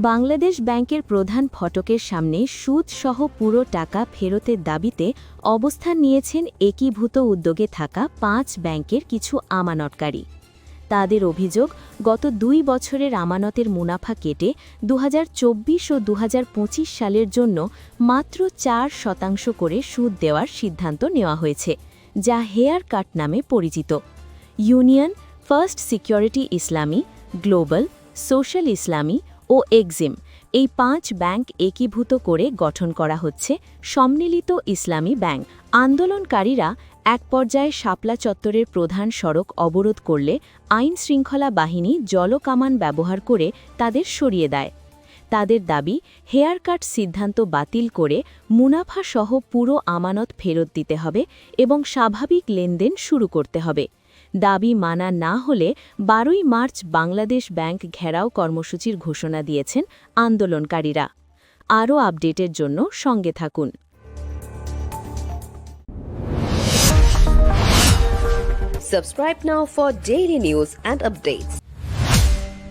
বাংলাদেশ ব্যাংকের প্রধান ফটকের সামনে সুদসহ পুরো টাকা ফেরতের দাবিতে অবস্থান নিয়েছেন একীভূত উদ্যোগে থাকা ৫ ব্যাংকের কিছু আমানতকারী। তাদের অভিযোগ, গত ২ বছরের আমানতের মুনাফা কেটে ২০২৪ ও ২০২৫ সালের জন্য মাত্র ৪% করে সুদ দেওয়ার সিদ্ধান্ত নেওয়া হয়েছে, যা হেয়ার কাট নামে পরিচিত। ইউনিয়ন, ফার্স্ট সিকিউরিটি ইসলামী, গ্লোবাল, সোশ্যাল ইসলামী ও এক্সিম, এই ৫ ব্যাংক একীভূত করে গঠন করা হচ্ছে সম্মিলিত ইসলামী ব্যাংক। আন্দোলনকারীরা এক পর্যায়ে শাপলা চত্বরের প্রধান সড়ক অবরোধ করলে আইন শৃঙ্খলা বাহিনী জলকামান ব্যবহার করে তাদের সরিয়ে দেয়। তাদের দাবি, হেয়ার কাট সিদ্ধান্ত বাতিল করে মুনাফাসহ পুরো আমানত ফেরত দিতে হবে এবং স্বাভাবিক লেনদেন শুরু করতে হবে। দাবি মানা না হলে ১২ই মার্চ বাংলাদেশ ব্যাংক ঘেরাও কর্মসূচির ঘোষণা দিয়েছেন আন্দোলনকারীরা। আরও আপডেটের জন্য সঙ্গে থাকুন। Subscribe now for daily news and updates.